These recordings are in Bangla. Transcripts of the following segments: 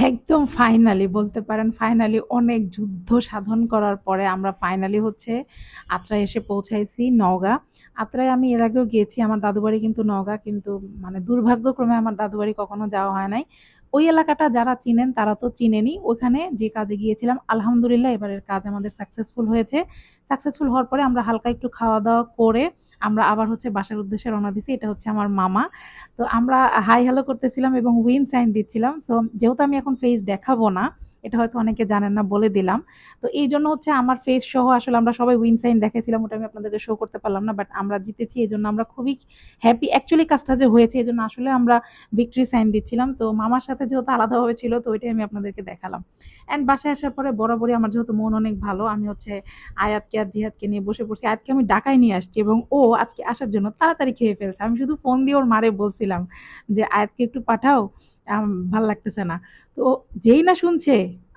একদম ফাইনালি বলতে পারেন, ফাইনালি অনেক যুদ্ধ সাধন করার পরে আমরা ফাইনালি হচ্ছে আত্রায় এসে পৌঁছাইছি, নওগাঁ। আত্রায় আমি এর আগেও গিয়েছি, আমার দাদু বাড়ি কিন্তু নওগাঁ, কিন্তু মানে দুর্ভাগ্যক্রমে আমার দাদু বাড়ি কখনো যাওয়া হয় নাই। ওই এলাকাটা যারা চিনেন তারা তো চিনেনই। ওখানে যে কাজে গিয়েছিলাম, আলহামদুলিল্লাহ এবারের কাজ আমাদের সাকসেসফুল হয়েছে। সাকসেসফুল হওয়ার পরে আমরা হালকা একটু খাওয়া দাওয়া করে আমরা আবার হচ্ছে বাসার উদ্দেশ্যে রওনা দিছি। এটা হচ্ছে আমার মামা। তো আমরা হাই হ্যালো করতেছিলাম এবং উইন সাইন দিচ্ছিলাম। সো যেহেতু আমি এখন ফেস দেখাবো না, এটা হয়তো অনেকে জানেন না, বলে দিলাম। তো এই জন্য হচ্ছে আমার ফেস সহ আসলে আমরা সবাই উইন সাইন দেখাইছিলাম, ওটা আমি আপনাদেরকে শো করতে পারলাম না, বাট আমরা জিতেছি, এই জন্য আমরা খুবই হ্যাপি। অ্যাকচুয়ালি কাজটা যে হয়েছে এই জন্য আসলে আমরা ভিক্টরি সাইন দিচ্ছিলাম। তো মামার সাথে যেহেতু আলাদাভাবে ছিল, তো ওইটাই আমি আপনাদেরকে দেখালাম। অ্যান্ড বাসায় আসার পরে বরাবরই আমার যেহেতু মন অনেক ভালো, আমি হচ্ছে আয়াতকে আর জিহাদকে নিয়ে বসে পড়ছি। আয়াতকে আমি ঢাকায় নিয়ে আসছি এবং ও আজকে আসার জন্য তাড়াতাড়ি খেয়ে ফেলছে। আমি শুধু ফোন দিয়ে ওর মারে বলছিলাম যে আয়াতকে একটু পাঠাও, ভাল লাগতেছে না। তো যেই না শুনছে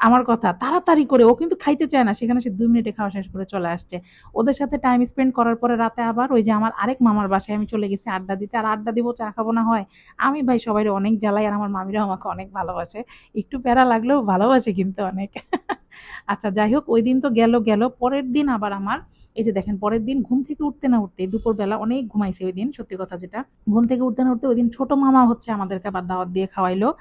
আমার কথা, তাড়াতাড়ি করে, ও কিন্তু খাইতে চায় না, সেখানে সে 2 মিনিটে খাওয়া শেষ করে চলে আসছে। ওদের সাথে টাইম স্পেন্ড করার পরে রাতে আবার ওই যে আমার আরেক মামার বাসায় আমি চলে গেছি আড্ডা দিতে। আর আড্ডা দিব, চা খাবো না হয়? আমি ভাই সবাই অনেক জ্বালাই, আর আমার মামিরাও আমাকে অনেক ভালোবাসে। একটু প্যারা লাগলেও ভালোবাসে কিন্তু অনেক। আচ্ছা যাই হোক, ওই দিন তো গেল গেল। পরের দিন আবার আমার, এই যে দেখেন, পরের দিন ঘুম থেকে উঠতে না উঠতে, দুপুরবেলা অনেক ঘুমাইছে ওই দিন, সত্যি কথা যেটা, ঘুম থেকে উঠতে না উঠতে ওই দিন ছোট মামা হচ্ছে আমাদেরকে আবার দাওয়াত দিয়ে খাওয়াইলো।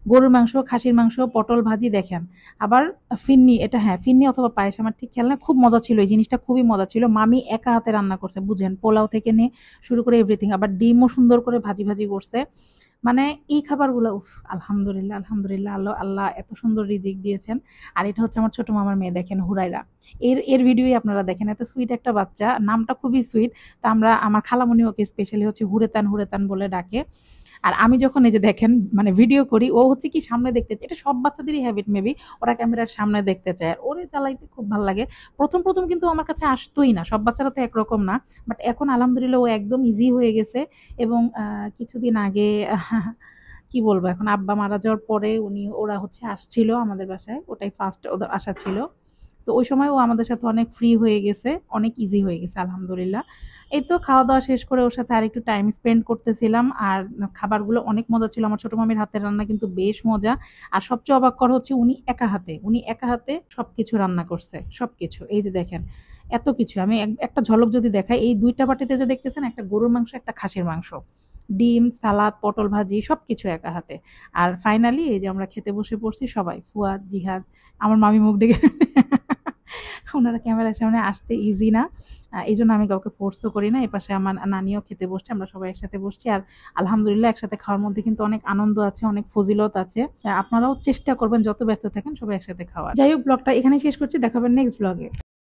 গরুর মাংস, খাসির মাংস, পটল ভাজি, দেখেন। আবার ফিন্নি, এটা হ্যাঁ ফিন্নি অথবা পায়েস, আমার ঠিক খেয়াল না। খুব মজা ছিল, এই জিনিসটা খুবই মজা ছিল। মামি একা হাতে রান্না করছে, বুঝেন, পোলাও থেকে নিয়ে শুরু করে এভরিথিং। আবার ডিমও সুন্দর করে ভাজি ভাজি করছে। মানে এই খাবারগুলো, উফ, আলহামদুলিল্লাহ আলহামদুলিল্লাহ, আল্লাহ আল্লাহ এত সুন্দর রিজিক দিয়েছেন। আর এটা হচ্ছে আমার ছোট মামার মেয়ে, দেখেন, হুরাইরা। এর এর ভিডিওই আপনারা দেখেন, এত সুইট একটা বাচ্চা, নামটা খুবই সুইট। তো আমরা, আমার খালামণি ওকে স্পেশালি হচ্ছে হুরেতান হুরেতান বলে ডাকে। আর আমি যখন এই যে দেখেন মানে ভিডিও করি, ও হচ্ছে কি সামনে দেখতে চায়। এটা সব বাচ্চাদেরই হ্যাবিট মেবি, ওরা ক্যামেরার সামনে দেখতে চায়, আর ওরে চালাইতে খুব ভালো লাগে। প্রথম প্রথম কিন্তু আমার কাছে আসতোই না, সব বাচ্চারা তো একরকম না। বাট এখন আলহামদুলিল্লাহ ও একদম ইজি হয়ে গেছে। এবং কিছুদিন আগে কি বলবো, এখন আব্বা মারা যাওয়ার পরে ওরা হচ্ছে আসছিল আমাদের বাসায়, ওটাই ফার্স্ট ওদের আসা ছিল। তো ওই সময় ও আমাদের সাথে অনেক ফ্রি হয়ে গেছে, অনেক ইজি হয়ে গেছে আলহামদুলিল্লাহ। এই তো খাওয়া দাওয়া শেষ করে ওর সাথে আরেকটু টাইম স্পেন্ড করতেছিলাম। আর খাবারগুলো অনেক মজা ছিল, আমার ছোট মামির হাতের রান্না কিন্তু বেশ মজা। আর সবচেয়ে অবাক কর হচ্ছে উনি একা হাতে সবকিছু রান্না করছে, সবকিছু। এই যে দেখেন, এত কিছু আমি একটা ঝলক যদি দেখাই, এই 2টা বাটিতে যে দেখতেছেন, একটা গরুর মাংস, একটা খাসির মাংস, ডিম, সালাদ, পটল ভাজি, সবকিছু একা হাতে। আর ফাইনালি এই যে আমরা খেতে বসে পড়ছি সবাই, ফুয়াদ, জিহাদ, আমার মামি মুখ ডেকে ওনারা ক্যামেরার সামনে আসতে ইজি না। এই জন্য আমি কাউকে ফোর্সও করি না। এপাশে আমার নানিও খেতে বসছে, আমরা সবাই একসাথে বসছি। আর আলহামদুলিল্লাহ একসাথে খাওয়ার মধ্যে কিন্তু অনেক আনন্দ আছে, অনেক ফজিলত আছে। আপনারাও চেষ্টা করবেন যত ব্যস্ত থাকেন সবাই একসাথে খাওয়া। যাই হোক, ব্লগটা এখানে শেষ করছি, দেখাবেন নেক্সট ব্লগে।